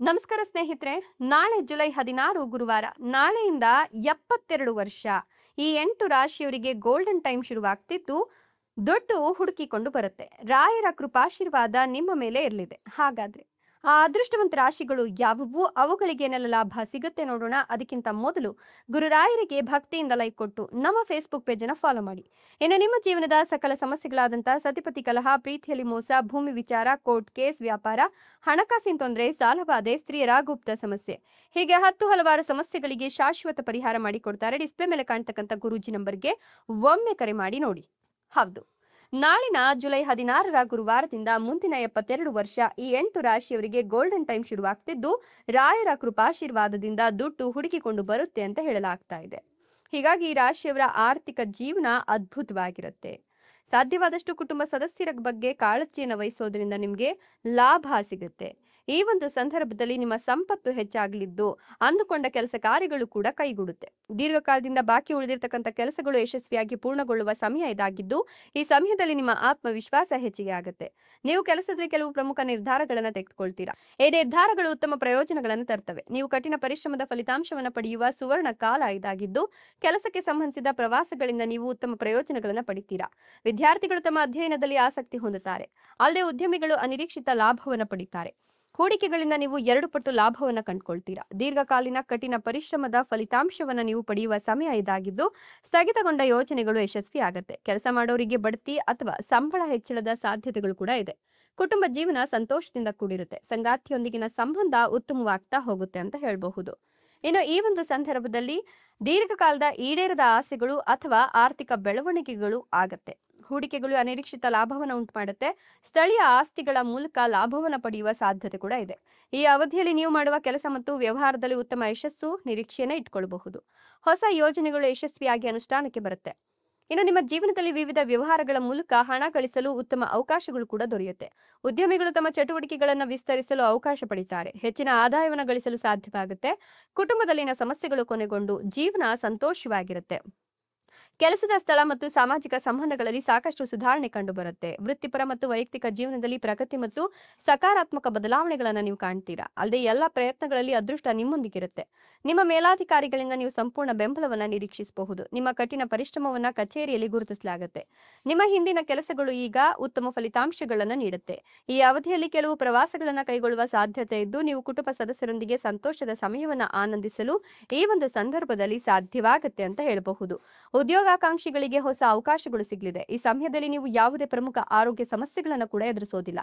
ನಮಸ್ಕಾರ ಸ್ನೇಹಿತರೆ. ನಾಳೆ ಜುಲೈ 16 ಗುರುವಾರ. ನಾಳೆಯಿಂದ 72 ವರ್ಷ ಈ 8 ರಾಶಿಯವರಿಗೆ ಗೋಲ್ಡನ್ ಟೈಮ್ ಶುರುವಾಗ್ತಿದ್ದು ದುಡ್ಡು ಹುಡುಕಿಕೊಂಡು ಬರುತ್ತೆ. ರಾಯರ ಕೃಪಾಶೀರ್ವಾದ ನಿಮ್ಮ ಮೇಲೆ ಇರಲಿದೆ. ಹಾಗಾದ್ರೆ ಆ ಅದೃಷ್ಟವಂತ ರಾಶಿಗಳು ಯಾವುವು, ಅವುಗಳಿಗೆ ಏನೆಲ್ಲ ಲಾಭ ಸಿಗುತ್ತೆ ನೋಡೋಣ. ಅದಕ್ಕಿಂತ ಮೊದಲು ಗುರುರಾಯರಿಗೆ ಭಕ್ತಿಯಿಂದ ಲೈಕ್ ಕೊಟ್ಟು ನಮ್ಮ ಫೇಸ್ಬುಕ್ ಪೇಜನ್ನು ಫಾಲೋ ಮಾಡಿ. ಇನ್ನು ನಿಮ್ಮ ಜೀವನದ ಸಕಲ ಸಮಸ್ಯೆಗಳಾದಂಥ ಸತಿಪತಿ ಕಲಹ, ಪ್ರೀತಿಯಲ್ಲಿ ಮೋಸ, ಭೂಮಿ ವಿಚಾರ, ಕೋರ್ಟ್ ಕೇಸ್, ವ್ಯಾಪಾರ, ಹಣಕಾಸಿನ ತೊಂದರೆ, ಸಾಲಬಾಧೆ, ಸ್ತ್ರೀಯರ ಗುಪ್ತ ಸಮಸ್ಯೆ, ಹೀಗೆ ಹಲವಾರು ಸಮಸ್ಯೆಗಳಿಗೆ ಶಾಶ್ವತ ಪರಿಹಾರ ಮಾಡಿಕೊಡ್ತಾರೆ. ಡಿಸ್ಪ್ಲೇ ಮೇಲೆ ಕಾಣ್ತಕ್ಕಂಥ ಗುರೂಜಿ ನಂಬರ್ಗೆ ಒಮ್ಮೆ ಕರೆ ಮಾಡಿ ನೋಡಿ. ಹೌದು, ನಾಳಿನ ಜುಲೈ 16ರ ಗುರುವಾರದಿಂದ ಮುಂದಿನ 72 ವರ್ಷ ಈ 8 ರಾಶಿಯವರಿಗೆ ಗೋಲ್ಡನ್ ಟೈಮ್ ಶುರುವಾಗ್ತಿದ್ದು ರಾಯರ ಕೃಪಾಶೀರ್ವಾದದಿಂದ ದುಡ್ಡು ಹುಡುಕಿಕೊಂಡು ಬರುತ್ತೆ ಅಂತ ಹೇಳಲಾಗ್ತಾ ಇದೆ. ಹೀಗಾಗಿ ಈ ರಾಶಿಯವರ ಆರ್ಥಿಕ ಜೀವನ ಅದ್ಭುತವಾಗಿರುತ್ತೆ. ಸಾಧ್ಯವಾದಷ್ಟು ಕುಟುಂಬ ದಸರಾ ಬಗ್ಗೆ ಕಾಳಜಿಯನ್ನು ವಹಿಸೋದ್ರಿಂದ ನಿಮಗೆ ಲಾಭ ಸಿಗುತ್ತೆ. ಈ ಒಂದು ಸಂದರ್ಭದಲ್ಲಿ ನಿಮ್ಮ ಸಂಪತ್ತು ಹೆಚ್ಚಾಗಲಿದ್ದು ಅಂದುಕೊಂಡ ಕೆಲಸ ಕಾರ್ಯಗಳು ಕೂಡ ಕೈಗೂಡುತ್ತೆ. ದೀರ್ಘಕಾಲದಿಂದ ಬಾಕಿ ಉಳಿದಿರತಕ್ಕಂಥ ಕೆಲಸಗಳು ಯಶಸ್ವಿಯಾಗಿ ಪೂರ್ಣಗೊಳ್ಳುವ ಸಮಯ ಇದಾಗಿದ್ದು ಈ ಸಮಯದಲ್ಲಿ ನಿಮ್ಮ ಆತ್ಮವಿಶ್ವಾಸ ಹೆಚ್ಚಿಗೆ ಆಗುತ್ತೆ. ನೀವು ಕೆಲಸದಲ್ಲಿ ಕೆಲವು ಪ್ರಮುಖ ನಿರ್ಧಾರಗಳನ್ನು ತೆಗೆದುಕೊಳ್ತೀರಾ. ಈ ನಿರ್ಧಾರಗಳು ಉತ್ತಮ ಪ್ರಯೋಜನಗಳನ್ನು ತರ್ತವೆ. ನೀವು ಕಠಿಣ ಪರಿಶ್ರಮದ ಫಲಿತಾಂಶವನ್ನು ಪಡೆಯುವ ಸುವರ್ಣ ಕಾಲ ಇದಾಗಿದ್ದು ಕೆಲಸಕ್ಕೆ ಸಂಬಂಧಿಸಿದ ಪ್ರವಾಸಗಳಿಂದ ನೀವು ಉತ್ತಮ ಪ್ರಯೋಜನಗಳನ್ನು ಪಡಿತೀರಾ. ವಿದ್ಯಾರ್ಥಿಗಳು ತಮ್ಮ ಅಧ್ಯಯನದಲ್ಲಿ ಆಸಕ್ತಿ ಹೊಂದುತ್ತಾರೆ. ಅಲ್ಲದೆ ಉದ್ಯಮಿಗಳು ಅನಿರೀಕ್ಷಿತ ಲಾಭವನ್ನು ಪಡಿತಾರೆ. ಹೂಡಿಕೆಗಳಿಂದ ನೀವು 2 ಪಟ್ಟು ಲಾಭವನ್ನು ಕಂಡುಕೊಳ್ತೀರಾ. ದೀರ್ಘಕಾಲೀನ ಕಠಿಣ ಪರಿಶ್ರಮದ ಫಲಿತಾಂಶವನ್ನು ನೀವು ಪಡೆಯುವ ಸಮಯ ಇದಾಗಿದ್ದು ಸ್ಥಗಿತಗೊಂಡ ಯೋಜನೆಗಳು ಯಶಸ್ವಿ ಆಗುತ್ತೆ. ಕೆಲಸ ಮಾಡೋರಿಗೆ ಬಡ್ತಿ ಅಥವಾ ಸಂಬಳ ಹೆಚ್ಚಳದ ಸಾಧ್ಯತೆಗಳು ಕೂಡ ಇದೆ. ಕುಟುಂಬ ಜೀವನ ಸಂತೋಷದಿಂದ ಕೂಡಿರುತ್ತೆ. ಸಂಗಾತಿಯೊಂದಿಗಿನ ಸಂಬಂಧ ಉತ್ತಮವಾಗ್ತಾ ಹೋಗುತ್ತೆ ಅಂತ ಹೇಳಬಹುದು. ಇನ್ನು ಈ ಒಂದು ಸಂದರ್ಭದಲ್ಲಿ ದೀರ್ಘಕಾಲದ ಈಡೇರದ ಆಸೆಗಳು ಅಥವಾ ಆರ್ಥಿಕ ಬೆಳವಣಿಗೆಗಳು ಆಗತ್ತೆ. ಹೂಡಿಕೆಗಳು ಅನಿರೀಕ್ಷಿತ ಲಾಭವನ್ನು ಉಂಟು ಮಾಡುತ್ತೆ. ಸ್ಥಳೀಯ ಆಸ್ತಿಗಳ ಮೂಲಕ ಲಾಭವನ್ನು ಪಡೆಯುವ ಸಾಧ್ಯತೆ ಕೂಡ ಇದೆ. ಈ ಅವಧಿಯಲ್ಲಿ ನೀವು ಮಾಡುವ ಕೆಲಸ ಮತ್ತು ವ್ಯವಹಾರದಲ್ಲಿ ಉತ್ತಮ ಯಶಸ್ಸು ನಿರೀಕ್ಷೆಯನ್ನು ಇಟ್ಕೊಳ್ಳಬಹುದು. ಹೊಸ ಯೋಜನೆಗಳು ಯಶಸ್ವಿಯಾಗಿ ಅನುಷ್ಠಾನಕ್ಕೆ ಬರುತ್ತೆ. ಇನ್ನು ನಿಮ್ಮ ಜೀವನದಲ್ಲಿ ವಿವಿಧ ವ್ಯವಹಾರಗಳ ಮೂಲಕ ಹಣ ಗಳಿಸಲು ಉತ್ತಮ ಅವಕಾಶಗಳು ಕೂಡ ದೊರೆಯುತ್ತೆ. ಉದ್ಯಮಿಗಳು ತಮ್ಮ ಚಟುವಟಿಕೆಗಳನ್ನು ವಿಸ್ತರಿಸಲು ಅವಕಾಶ ಪಡಿತಾರೆ. ಹೆಚ್ಚಿನ ಆದಾಯವನ್ನು ಗಳಿಸಲು ಸಾಧ್ಯವಾಗುತ್ತೆ. ಕುಟುಂಬದಲ್ಲಿನ ಸಮಸ್ಯೆಗಳು ಕೊನೆಗೊಂಡು ಜೀವನ ಸಂತೋಷವಾಗಿರುತ್ತೆ. ಕೆಲಸದ ಸ್ಥಳ ಮತ್ತು ಸಾಮಾಜಿಕ ಸಂಬಂಧಗಳಲ್ಲಿ ಸಾಕಷ್ಟು ಸುಧಾರಣೆ ಕಂಡುಬರುತ್ತೆ. ವೃತ್ತಿಪರ ಮತ್ತು ವೈಯಕ್ತಿಕ ಜೀವನದಲ್ಲಿ ಪ್ರಗತಿ ಮತ್ತು ಸಕಾರಾತ್ಮಕ ಬದಲಾವಣೆಗಳನ್ನು ನೀವು ಕಾಣ್ತೀರಾ. ಅಲ್ಲದೆ ಎಲ್ಲ ಪ್ರಯತ್ನಗಳಲ್ಲಿ ಅದೃಷ್ಟ ನಿಮ್ಮೊಂದಿಗಿರುತ್ತೆ. ನಿಮ್ಮ ಮೇಲಾಧಿಕಾರಿಗಳಿಂದ ನೀವು ಸಂಪೂರ್ಣ ಬೆಂಬಲವನ್ನು ನಿರೀಕ್ಷಿಸಬಹುದು. ನಿಮ್ಮ ಕಠಿಣ ಪರಿಶ್ರಮವನ್ನು ಕಚೇರಿಯಲ್ಲಿ ಗುರುತಿಸಲಾಗುತ್ತೆ. ನಿಮ್ಮ ಹಿಂದಿನ ಕೆಲಸಗಳು ಈಗ ಉತ್ತಮ ಫಲಿತಾಂಶಗಳನ್ನು ನೀಡುತ್ತೆ. ಈ ಅವಧಿಯಲ್ಲಿ ಕೆಲವು ಪ್ರವಾಸಗಳನ್ನು ಕೈಗೊಳ್ಳುವ ಸಾಧ್ಯತೆ ಇದ್ದು ನೀವು ಕುಟುಂಬ ಸದಸ್ಯರೊಂದಿಗೆ ಸಂತೋಷದ ಸಮಯವನ್ನು ಆನಂದಿಸಲು ಈ ಒಂದು ಸಂದರ್ಭದಲ್ಲಿ ಸಾಧ್ಯವಾಗುತ್ತೆ ಅಂತ ಹೇಳಬಹುದು. ಉದ್ಯೋಗಾಕಾಂಕ್ಷಿಗಳಿಗೆ ಹೊಸ ಅವಕಾಶಗಳು ಸಿಗಲಿದೆ. ಈ ಸಮಯದಲ್ಲಿ ನೀವು ಯಾವುದೇ ಪ್ರಮುಖ ಆರೋಗ್ಯ ಸಮಸ್ಯೆಗಳನ್ನು ಕೂಡ ಎದುರಿಸೋದಿಲ್ಲ.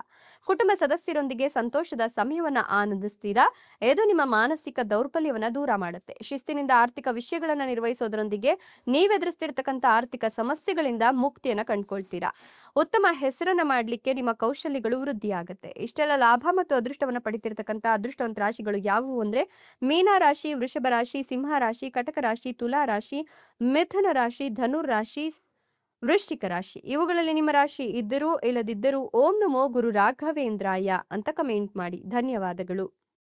ಕುಟುಂಬ ಸದಸ್ಯರೊಂದಿಗೆ ಸಂತೋಷದ ಸಮಯವನ್ನ ಆನಂದಿಸ್ತೀರಾ. ಇದು ನಿಮ್ಮ ಮಾನಸಿಕ ದೌರ್ಬಲ್ಯವನ್ನ ದೂರ ಮಾಡುತ್ತೆ. ಶಿಸ್ತಿನಿಂದ ಆರ್ಥಿಕ ವಿಷಯಗಳನ್ನು ನಿರ್ವಹಿಸೋದರೊಂದಿಗೆ ನೀವೆದುರಿಸ್ತಿರ್ತಕ್ಕಂಥ ಆರ್ಥಿಕ ಸಮಸ್ಯೆಗಳಿಂದ ಮುಕ್ತಿಯನ್ನ ಕಂಡುಕೊಳ್ತೀರಾ. ಉತ್ತಮ ಹೆಸರನ್ನ ಮಾಡಲಿಕ್ಕೆ ನಿಮ್ಮ ಕೌಶಲ್ಯಗಳು ವೃದ್ಧಿಯಾಗುತ್ತೆ. ಇಷ್ಟೆಲ್ಲ ಲಾಭ ಮತ್ತು ಅದೃಷ್ಟವನ್ನು ಪಡಿತಿರ್ತಕ್ಕಂಥ ಅದೃಷ್ಟವಂತ ರಾಶಿಗಳು ಯಾವುವು ಅಂದ್ರೆ ಮೀನ ರಾಶಿ, ವೃಷಭ ರಾಶಿ, ಸಿಂಹ ರಾಶಿ, ಕಟಕ ರಾಶಿ, ತುಲಾ ರಾಶಿ, ಮಿಥುನ ರಾಶಿ, ಧನುರ್ ರಾಶಿ, ವೃಶ್ಚಿಕ ರಾಶಿ. ಇವುಗಳಲ್ಲಿ ನಿಮ್ಮ ರಾಶಿ ಇದ್ದರೂ ಇಲ್ಲದಿದ್ದರೂ ಓಂ ನಮೋ ಗುರು ರಾಘವೇಂದ್ರಾಯ ಅಂತ ಕಮೆಂಟ್ ಮಾಡಿ. ಧನ್ಯವಾದಗಳು.